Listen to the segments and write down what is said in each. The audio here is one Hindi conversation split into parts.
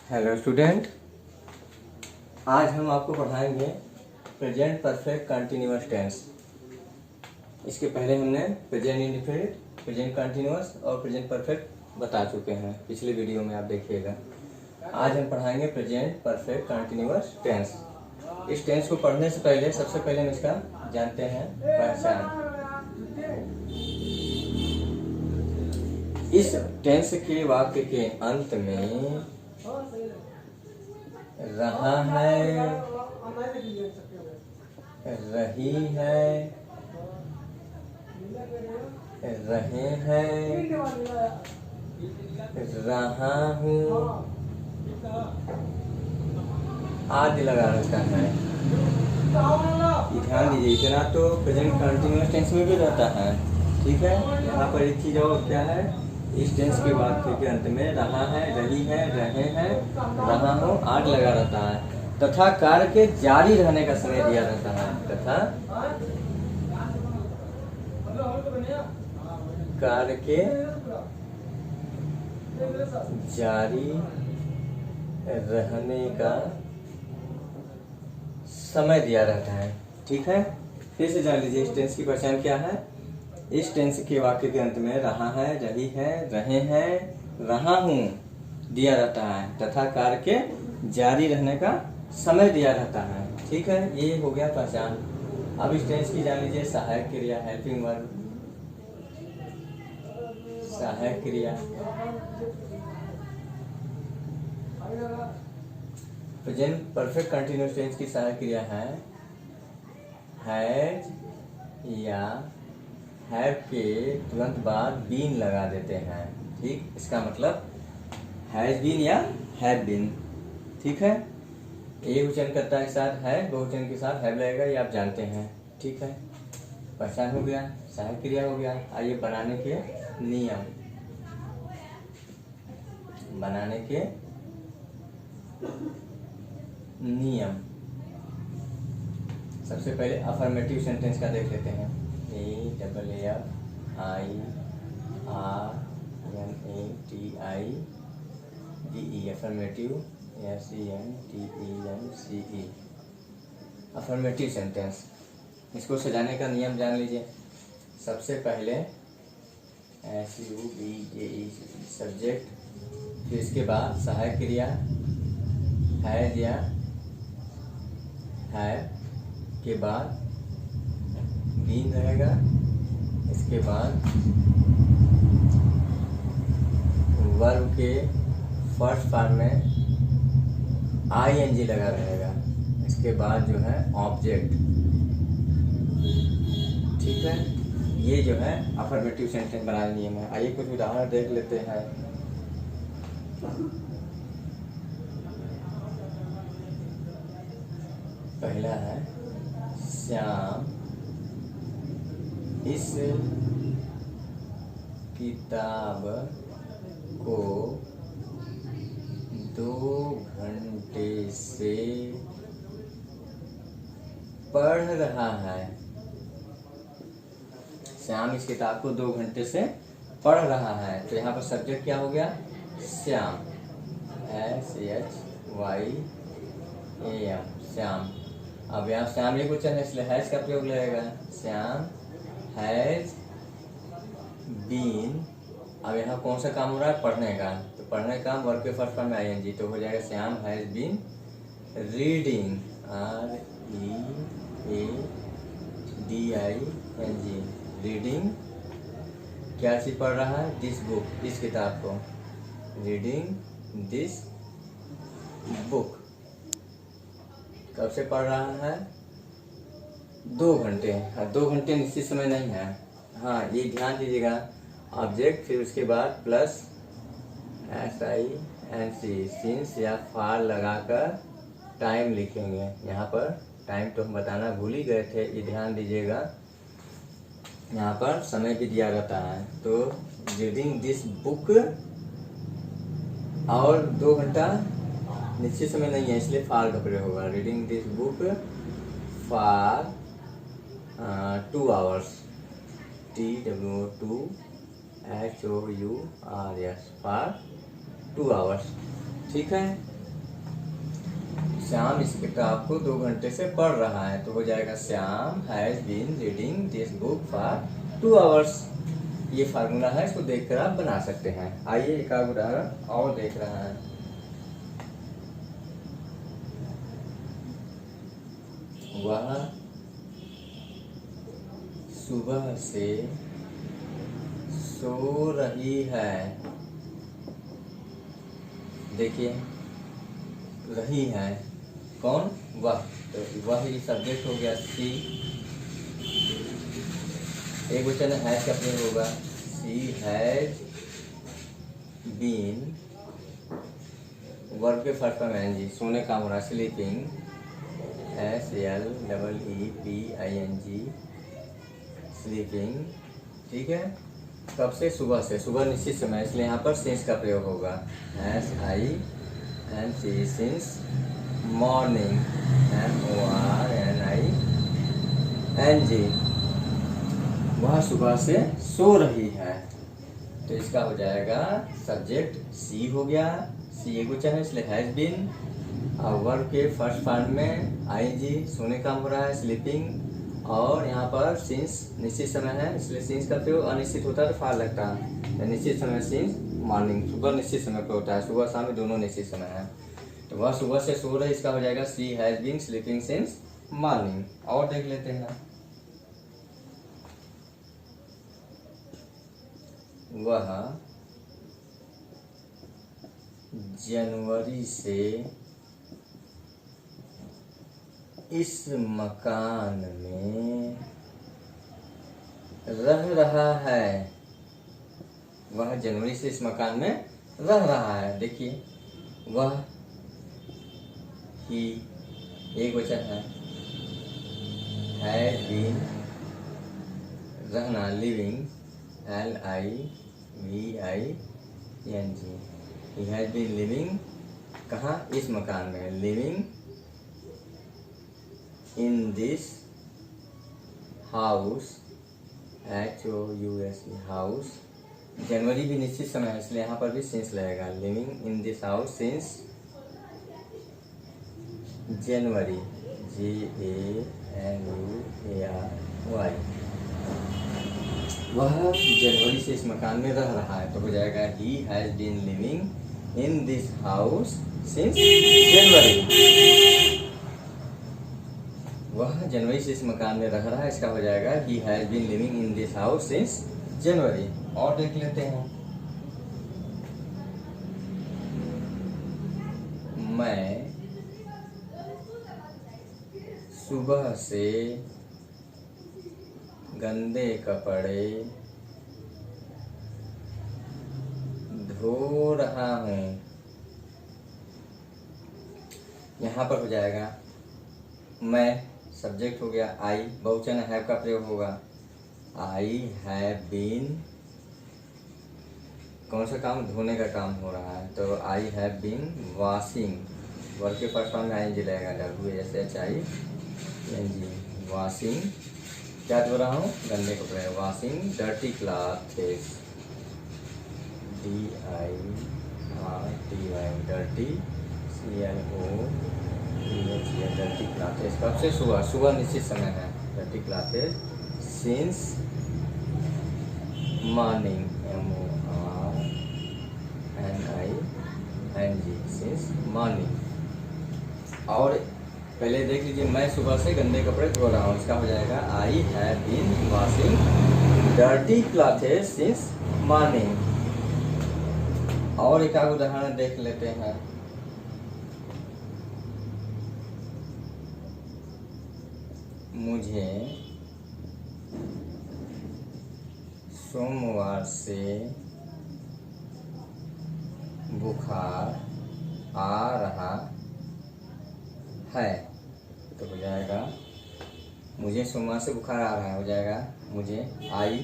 हेलो स्टूडेंट, आज हम आपको पढ़ाएंगे प्रेजेंट परफेक्ट कंटिन्यूअस टेंस। इसके पहले हमने प्रेजेंट इंडेफिनिट, प्रेजेंट कंटिन्यूअस और प्रेजेंट परफेक्ट बता चुके हैं, पिछले वीडियो में आप देखिएगा। आज हम पढ़ाएंगे प्रेजेंट परफेक्ट कंटिन्यूअस टेंस। इस टेंस को पढ़ने से पहले सबसे पहले हम इसका जानते हैं पहचान। इस टेंस के वाक्य के अंत में रहा है, रही है, रहे हैं, रहा हूँ आदि लगा रखा है। ध्यान दीजिए, इतना तो प्रेजेंट कंटिन्यूअस टेंस में भी रहता है, ठीक है। यहाँ पर एक चीज और क्या है, इस टेंस के वाक्य के अंत में रहा है, रही है, रहे हैं, रहा हूँ आदि लगा रहता है तथा कार्य के जारी रहने का समय दिया रहता है, तथा कार्य के जारी रहने का समय दिया रहता है, ठीक है। फिर से जान लीजिए, इस टेंस की पहचान क्या है। इस टेंस के वाक्य के अंत में रहा है, रही है, रहे हैं, रहा हूँ दिया रहता है तथा कार्य के जारी रहने का समय दिया रहता है, ठीक है। ये हो गया पहचान। अब इस टेंस की जान लीजिए सहायक क्रिया, हेल्पिंग वर्ब। सहायक क्रिया प्रेजेंट परफेक्ट कंटिन्यूअस टेंस की सहायक क्रिया है हैज या हैव के तुरंत बाद बीन लगा देते हैं, ठीक। इसका मतलब हैज बीन या हैव बीन, ठीक है। एक वचन करता है साथ है, बहुवचन के साथ हैव लगेगा, ये आप जानते हैं, ठीक है। पहचान हो गया, सहायक क्रिया हो गया। आइए बनाने के नियम। बनाने के नियम, सबसे पहले अफर्मेटिव सेंटेंस का देख लेते हैं। AFFIRMATIVE affirmative, SENTENCE affirmative sentence. इसको सजाने का नियम जान लीजिए। सबसे पहले SUBJE सब्जेक्ट, फिर इसके बाद सहायक क्रिया हैज या हैव के बाद बीन रहेगा, इसके बाद वर्ब के फर्स्ट फॉर्म में ING लगा रहेगा, इसके बाद जो है ऑब्जेक्ट, ठीक है। ये जो है अफर्मेटिव सेंटेंस बनाने नियम है। आइए कुछ उदाहरण देख लेते हैं। पहला है श्याम इस किताब को 2 घंटे से पढ़ रहा है। श्याम इस किताब को 2 घंटे से पढ़ रहा है, तो यहाँ पर सब्जेक्ट क्या हो गया, श्याम, SHYAM, श्याम। अब यहाँ श्याम एक वचन है, इसलिए हैज का प्रयोग लगेगा। श्याम हैज बीन, अब यहाँ कौन सा काम हो रहा है, पढ़ने का, तो पढ़ने का वर्ब के फर्स्ट फॉर्म में ING, तो हो जाएगा Shyam has been reading, READING, reading क्या चीज पढ़ रहा है, दिस बुक, इस किताब को, रीडिंग दिस बुक। कब से पढ़ रहा है, 2 घंटे। 2 घंटे निश्चित समय नहीं है, हाँ ये ध्यान दीजिएगा। ऑब्जेक्ट, फिर उसके बाद प्लस SINC, सिंस या फार लगाकर टाइम लिखेंगे। यहाँ पर टाइम तो हम बताना भूल ही गए थे, ये ध्यान दीजिएगा। यहाँ पर समय भी दिया रहता है, तो रीडिंग दिस बुक, और 2 घंटा निश्चित समय नहीं है, इसलिए फार का प्रयोग होगा। Reading this book for 2 hours, TWO2HOURS, for 2 hours, ठीक है। श्याम इस किताब को 2 घंटे से पढ़ रहा है, तो हो जाएगा Shyam has been reading this book for 2 hours. ये फार्मूला है, इसको देखकर आप बना सकते हैं। आइए एक आध उदाहरण और देख रहे हैं। वह सुबह से सो रही है। देखिए रही है कौन, वह, तो वह ही सब्जेक्ट हो गया सी। एक वचन हैज का प्रयोग होगा, सी हैज बीन। वर्ब के फर्स्ट फॉर्म एनजी, सोने का हो रहा स्लीपिंग, SLEEPING स्लीपिंग। ठीक है, कब से, सुबह से, सुबह निश्चित समय, इसलिए यहाँ पर सिंस का प्रयोग होगा, SINC सिंस। मॉर्निंग MORNING, वह सुबह से सो रही है, तो इसका हो जाएगा सब्जेक्ट सी हो गया। सी एक वचन है इसलिए हैज बीन, और वर्ब के फर्स्ट फॉर्म में ING, सोने का हो रहा है स्लीपिंग, और यहाँ पर सिंस निश्चित समय है इसलिए सिंस का प्रयोग, अनिश्चित होता है तो फार लगता है, निश्चित समय सिंस। मॉर्निंग, सुबह निश्चित समय पर होता है, सुबह शाम दोनों निश्चित समय है, तो वह सुबह से सो रही, इसका हो जाएगा she has been sleeping since morning. और देख लेते हैं, वह जनवरी से इस मकान में रह रहा है। वह जनवरी से इस मकान में रह रहा है। देखिए वह ही एक वचन है, हैज बीन रहना living LIVING, he has been living कहाँ, इस मकान में, living in this house HOUSE house. जनवरी भी निश्चित समय है इसलिए यहाँ पर भी सिंस लगेगा, living in this house since January JANUARY। वह जनवरी से इस मकान में रह रहा है, तो हो जाएगा he has been living in this house since January. वह जनवरी से इस मकान में रह रहा है, इसका हो जाएगा he has been living in this house since January. और देख लेते हैं, मैं सुबह से गंदे कपड़े धो रहा हूँ। यहाँ पर हो जाएगा मैं, सब्जेक्ट हो गया आई, बहुवचन हैव का प्रयोग होगा, आई हैव बीन, कौन सा काम, धोने का काम हो रहा है, तो I have been washing, verb के फर्स्ट फॉर्म में ING लगेगा, WASHING, वॉशिंग, क्या धो रहा हूँ, गंदे कपड़े, washing dirty clothes, DIRTY dirty CLOTHES dirty clothes. कब से, सुबह, सुबह निश्चित समय है, dirty clothes since morning MORNING since morning. और पहले देख लीजिए, मैं सुबह से गंदे कपड़े धो रहा हूँ, इसका हो जाएगा I have been washing dirty clothes since morning. और एक आध उदाहरण देख लेते हैं, मुझे सोमवार से बुखार आ रहा है, तो हो जाएगा मुझे सोमवार से बुखार आ रहा है, हो जाएगा मुझे आई,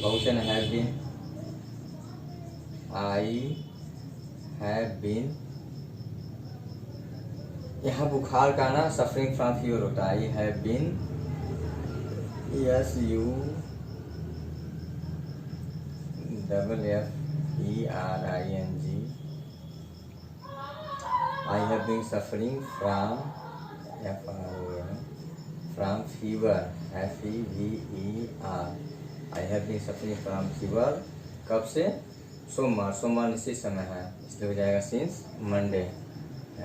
बहुवचन have been, I have been. यहाँ बुखार का ना सफरिंग फ्रॉम फीवर होता है, I have been SUFFERING, I have have been suffering from fever FEVER। I have been suffering from fever कब से? सोमवार। सोमवार निश्चित समय है इसलिए हो जाएगा since Monday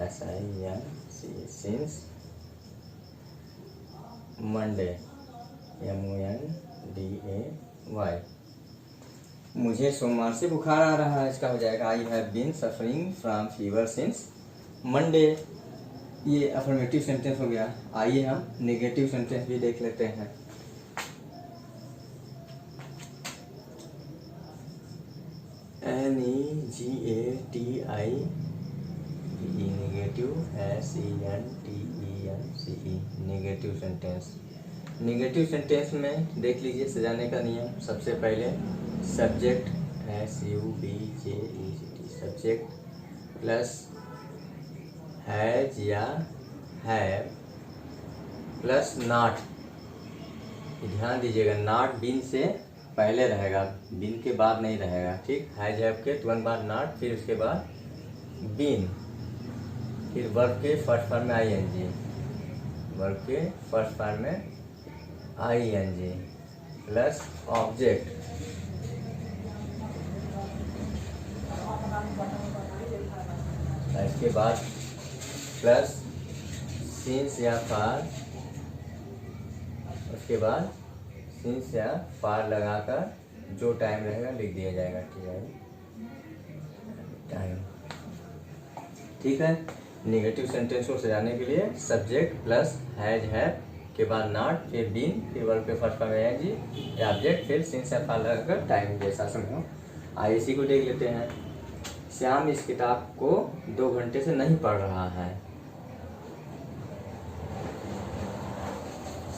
SINC since Monday MONDAY। मुझे सोमवार से बुखार आ रहा है, इसका हो जाएगा I have been suffering from fever since Monday. ये अफर्मेटिव सेंटेंस हो गया। आइए हम नेगेटिव सेंटेंस भी देख लेते हैं। NEGATIVE negative SENTENCE negative sentence. Negative sentence में देख लीजिए सजाने का नियम। सबसे पहले subject SUBJECT subject plus has या हैव प्लस नॉट। ध्यान दीजिएगा, नॉट बीन से पहले रहेगा, बीन के बाद नहीं रहेगा। ठीक, हैज हैव के तुरंत बाद नॉट, फिर उसके बाद बीन, फिर वर्ब के फर्स्ट फॉर्म में ING, वर्ब के फर्स्ट फॉर्म में ING प्लस ऑब्जेक्ट इसके बाद प्लस सिंस या फार, उसके बाद सिंस या फार लगाकर जो टाइम रहेगा लिख दिया जाएगा। टाइम। ठीक है। नेगेटिव सेंटेंस को सजाने के लिए सब्जेक्ट प्लस हैज हैव के बाद नॉट, फिर बीन, फिर वर्ब के फर्स्ट फॉर्म में ING या ऑब्जेक्ट, फिर सिंस या फार लगाकर टाइम जैसा समझो। आइए इसी को देख लेते हैं। श्याम इस किताब को 2 घंटे से नहीं पढ़ रहा है।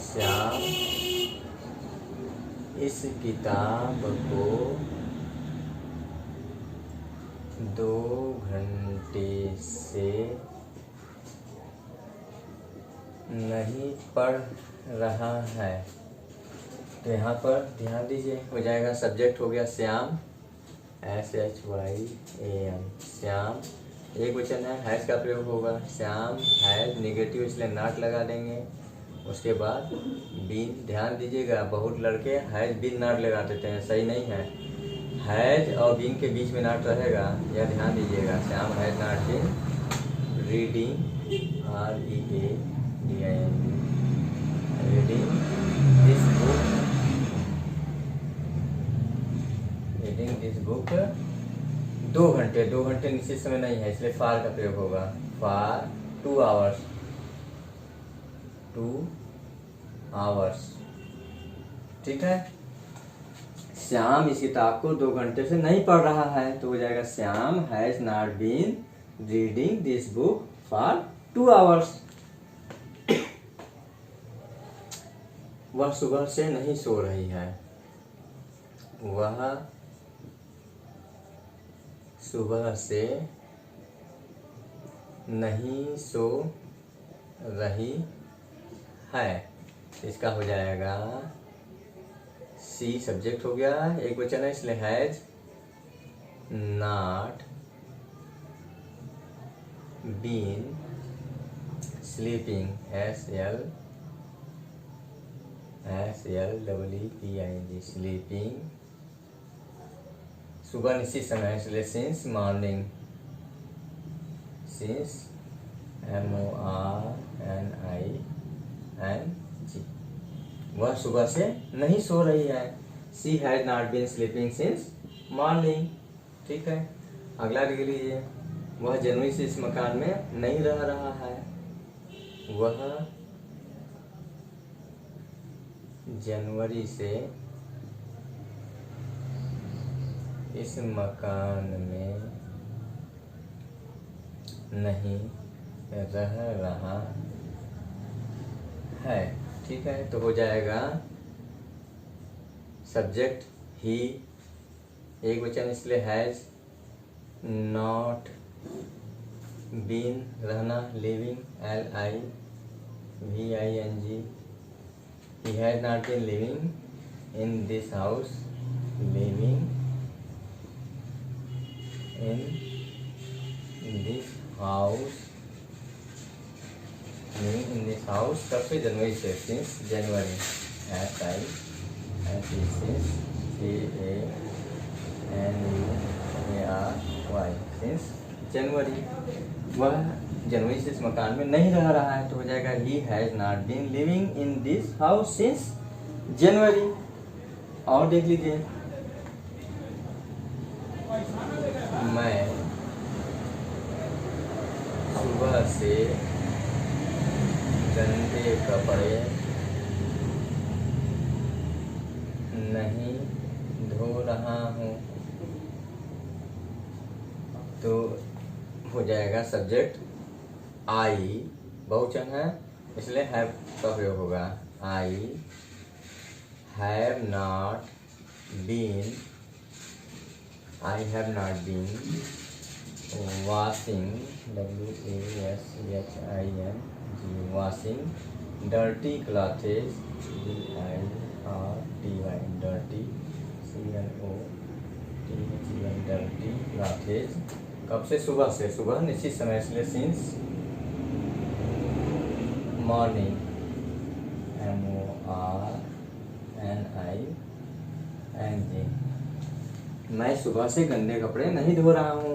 श्याम इस किताब को 2 घंटे से नहीं पढ़ रहा है। तो यहाँ पर ध्यान दीजिए, हो जाएगा सब्जेक्ट हो गया श्याम SHYAM श्याम, एक वचन है, हैज का प्रयोग होगा। श्याम हैज नेगेटिव इसलिए नॉट लगा देंगे। उसके बाद बीन, ध्यान दीजिएगा बहुत लड़के हैज बीन नॉट लगा देते हैं, सही नहीं है। हैज और बीन के बीच में नॉट रहेगा, यह ध्यान दीजिएगा। Shyam has not been reading READING reading this book, reading this book 2 घंटे। 2 घंटे निश्चित समय नहीं है इसलिए फार का प्रयोग होगा। फार 2 आवर्स, 2 आवर्स। ठीक है। श्याम इस किताब को 2 घंटे से नहीं पढ़ रहा है, तो हो जाएगा Shyam has not been reading this book for 2 hours. वह सुबह से नहीं सो रही है। वह सुबह से नहीं सो रही है। इसका हो जाएगा सी सब्जेक्ट हो गया, एक वचन है इसलिए has not been sleeping SLEEPING sleeping. सुबह निश्चित समय है इसलिए सिंस मॉर्निंग, सिंस MORNING। वह सुबह से नहीं सो रही है। She has not been sleeping since morning. ठीक है। अगला देख लीजिए, वह जनवरी से इस मकान में नहीं रह रहा है। वह जनवरी से इस मकान में नहीं रह रहा है। ठीक है। तो हो जाएगा सब्जेक्ट ही, एक वचन इसलिए हैज नॉट बीन रहना living LIVING। He has not been living in this house, living in this house this house कब से, जनवरी से, since January, SINCENUARY, since January. वह जनवरी से इस मकान में नहीं रह रहा है, तो हो जाएगा he has not been living in this house since January. और देख लीजिए, मैं सुबह से गंदे कपड़े नहीं धो रहा हूँ, तो हो जाएगा सब्जेक्ट आई, बहुवचन है इसलिए हैव का प्रयोग होगा। I have not been, I have not been washing, WASHING, washing dirty clothes, DIRTY, dirty, CLOTHES, dirty clothes। कब से, सुबह से, सुबह निश्चित समय, इसलिए सिंस मॉर्निंग, MORNING। मैं सुबह से गंदे कपड़े नहीं धो रहा हूँ,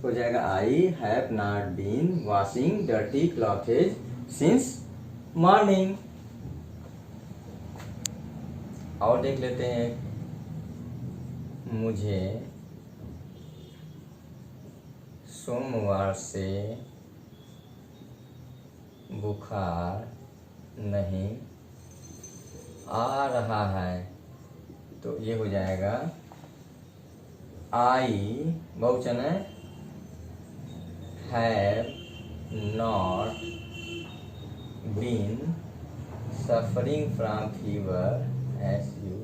हो जाएगा I have not been washing dirty clothes since morning. और देख लेते हैं, मुझे सोमवार से बुखार नहीं आ रहा है, तो ये हो जाएगा आई, बहुवचन है, have not been suffering from fever, SUFFERI,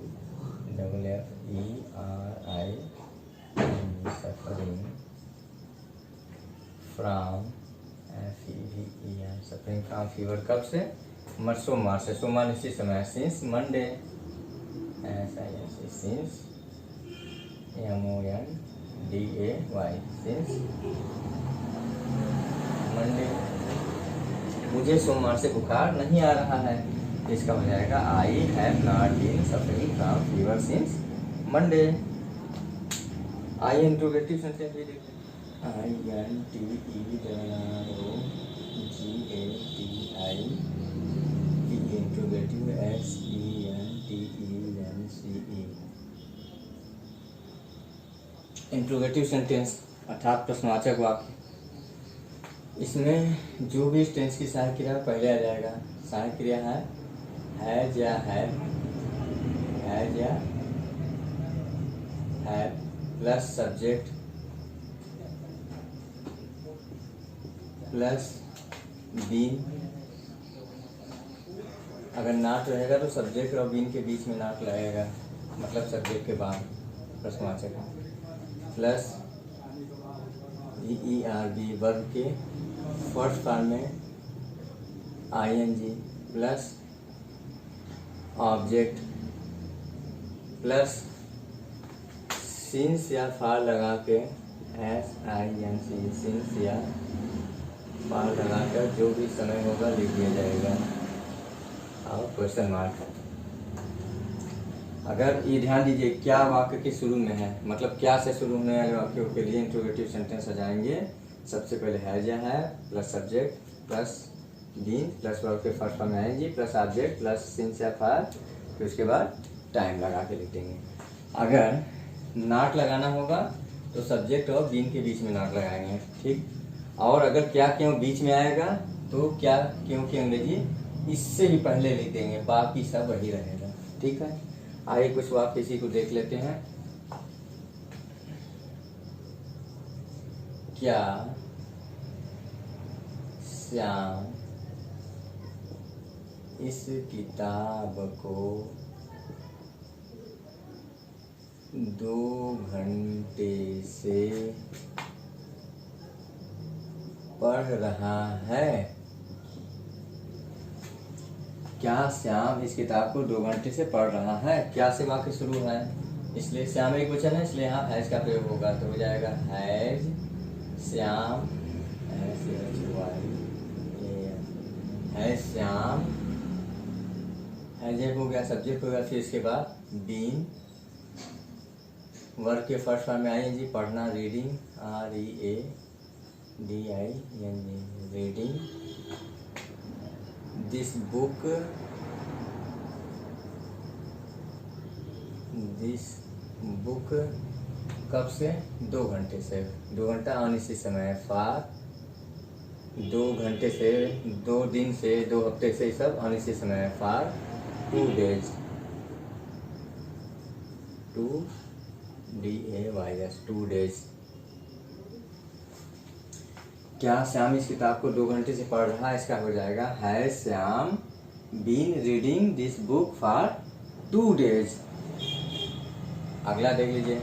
suffering from, FEVER, suffering from fever कब से, सोमवार से, सोमवार निश्चित समय, since Monday, SINC, since MONDAY, since Monday. मुझे सोमवार से बुखार नहीं आ रहा है, इसका हो जाएगा I have not been suffering from fever since Monday. आई इंट्रोगेटिव सेंटेंस भी देखते हैं, INTEROGATIV, interrogative SENTENCE। Interrogative sentence अर्थात प्रश्नवाचक वाक्य, इसमें जो भी टेंस की सहायक क्रिया पहले आ जाएगा। सहायक क्रिया है हैज या हैव, हैज या have plus subject plus been. अगर नॉट रहेगा तो सब्जेक्ट और बीन के बीच में नॉट लगेगा, मतलब सब्जेक्ट के बाद प्रश्नवाचक है, प्लस VERB वर्ब के फर्स्ट फॉर्म में ING, plus object, plus since या फार लगा के SINC, सिंस या फार लगाकर जो भी समय होगा लिख दिया जाएगा, और क्वेश्चन मार्क। अगर ये ध्यान दीजिए क्या वाक्य के शुरू में है, मतलब क्या से शुरू होने वाले वाक्यों के लिए इंट्रोगेटिव सेंटेंस आ जाएंगे। सबसे पहले हैज या है plus subject plus been plus verb के फर्स्ट फॉर्म में आएंगे प्लस ऑब्जेक्ट प्लस सिंस या फार, फिर उसके बाद टाइम लगा के लिख देंगे। अगर नॉट लगाना होगा तो सब्जेक्ट और बीन के बीच में नॉट लगाएंगे, ठीक। और अगर क्या क्यों बीच में आएगा तो क्या क्यों की अंग्रेजी इससे भी पहले लिख देंगे, बाकी सब वही रहेगा, ठीक है। आइए कुछ वाक्य इसी को देख लेते हैं। क्या श्याम इस किताब को 2 घंटे से पढ़ रहा है? क्या श्याम इस किताब को 2 घंटे से पढ़ रहा है? क्या से वाक्य शुरू है, इसलिए श्याम एक वचन है, इसलिए यहाँ हैज का प्रयोग होगा, तो हो जाएगा हैज श्याम, है श्याम, एडजेक्टिव हो गया, सब्जेक्ट हो गया, फिर इसके बाद बीन, वर्ब के फर्स्ट फॉर्म में आईएनजी, पढ़ना, reading, READING, reading, this book कब से, 2 घंटे से, 2 घंटा अनिश्चित समय है, फार 2 घंटे से, 2 दिन से, 2 हफ्ते से, सब अनिश्चित समय है, फार 2 days, 2 days। क्या श्याम इस किताब को 2 घंटे से पढ़ रहा है, इसका हो जाएगा है Shyam been reading this book for 2 days। अगला देख लीजिए,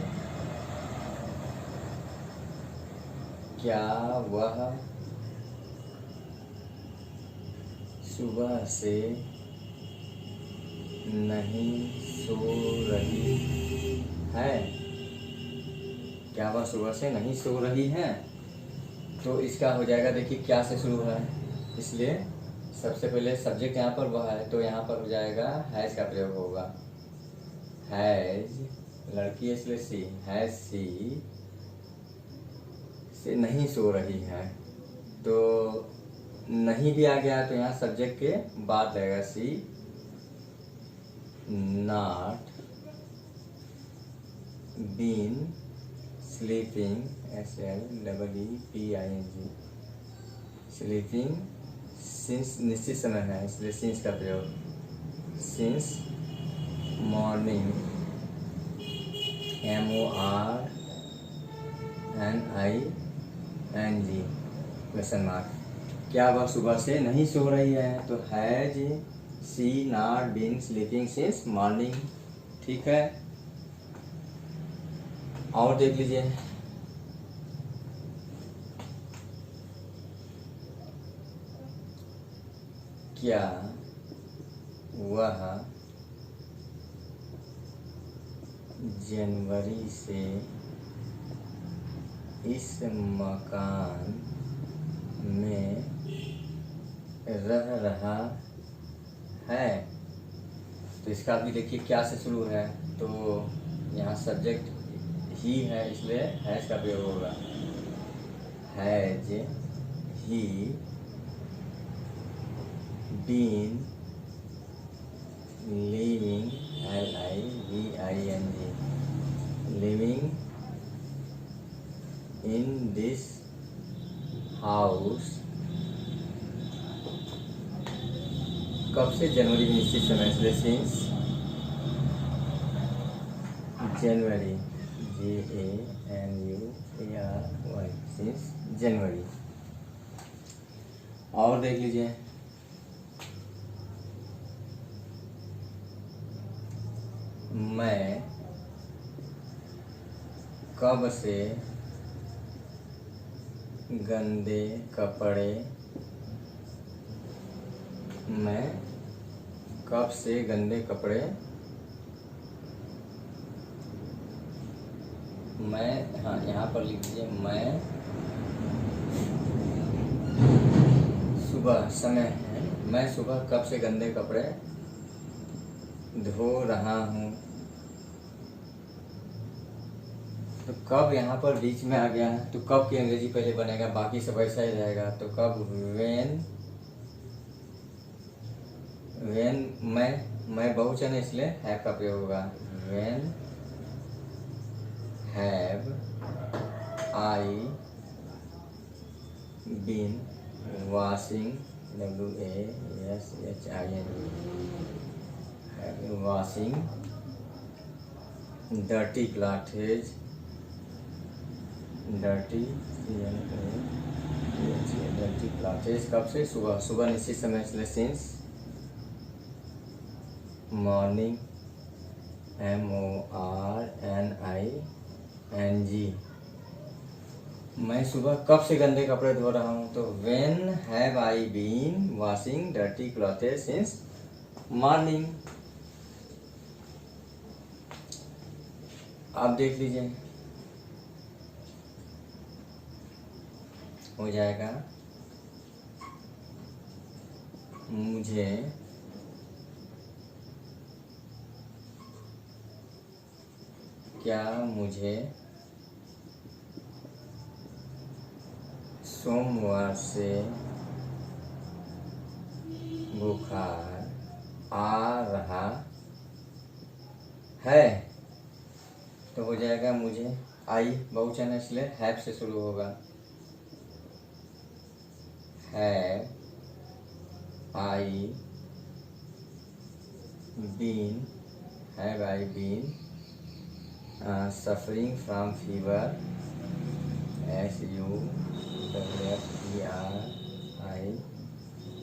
क्या वह सुबह से नहीं सो रही है, क्या वह सुबह से नहीं सो रही है, तो इसका हो जाएगा, देखिए क्या से शुरू है, इसलिए सबसे पहले सब्जेक्ट यहाँ पर वह है, तो यहाँ पर हो जाएगा हैज़ का प्रयोग होगा, हैज़ लड़की है इसलिए सी, हैज़ सी से नहीं सो रही है, तो नहीं भी आ गया तो यहाँ सब्जेक्ट के बाद लगेगा, she not been sleeping, SLEEPING, sleeping since निश्चित समय है इसलिए सिंस का प्रयोग, since morning, MORNING, question mark. क्या वह सुबह से नहीं सो रही है, तो has she not been sleeping since morning. ठीक है, और देख लीजिए, क्या वह जनवरी से इस मकान में रह रहा है, तो इसका भी देखिए क्या से शुरू है, तो यहाँ सब्जेक्ट ही है इसलिए हैज का प्रयोग होगा, has he been living, LIVING, living in this house, कब से, जनवरी में निश्चित समय इसलिए since January, JANUARY, since January. और देख लीजिए, मैं कब से गंदे कपड़े, मैं कब से गंदे कपड़े, मैं, हाँ यहाँ पर लिख दीजिए, मैं सुबह समय है, मैं सुबह कब से गंदे कपड़े धो रहा हूँ, तो कब यहाँ पर बीच में आ गया है, तो कब की अंग्रेजी पहले बनेगा, बाकी सब ऐसा ही रहेगा, तो कब, वेन मैं बहुवचन है इसलिए हैव का प्रयोग होगा, when have I been washing, WASHING, washing dirty clothes, dirty clothes कब से, सुबह, सुबह निश्चित समय इसलिए सिंस मॉर्निंग, MORNING, मैं सुबह कब से गंदे कपड़े धो रहा हूँ, तो when have I been washing dirty clothes since morning. आप देख लीजिए, हो जाएगा मुझे क्या मुझे सोमवार से बुखार आ रहा है? तो हो जाएगा मुझे, आई बहुवचन है इसलिए हैव से शुरू होगा। Have I been, have I been suffering from fever,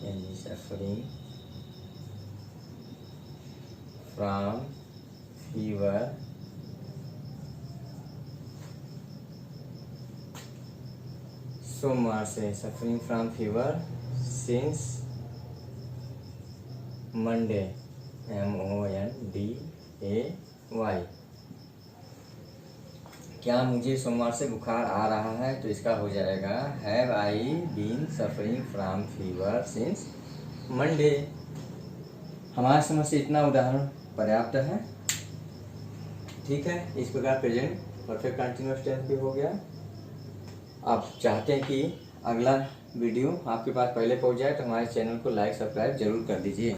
SUFFERING, suffering from fever सोमवार से, suffering from fever since Monday, MONDAY। क्या मुझे सोमवार से बुखार आ रहा है? तो इसका हो जाएगा have I been suffering from fever since Monday. हमारे समझ से इतना उदाहरण पर्याप्त है। ठीक है, इस प्रकार प्रेजेंट परफेक्ट कंटिन्यूअस टेंस भी हो गया। आप चाहते हैं कि अगला वीडियो आपके पास पहले पहुंच जाए तो हमारे चैनल को लाइक सब्सक्राइब जरूर कर दीजिए।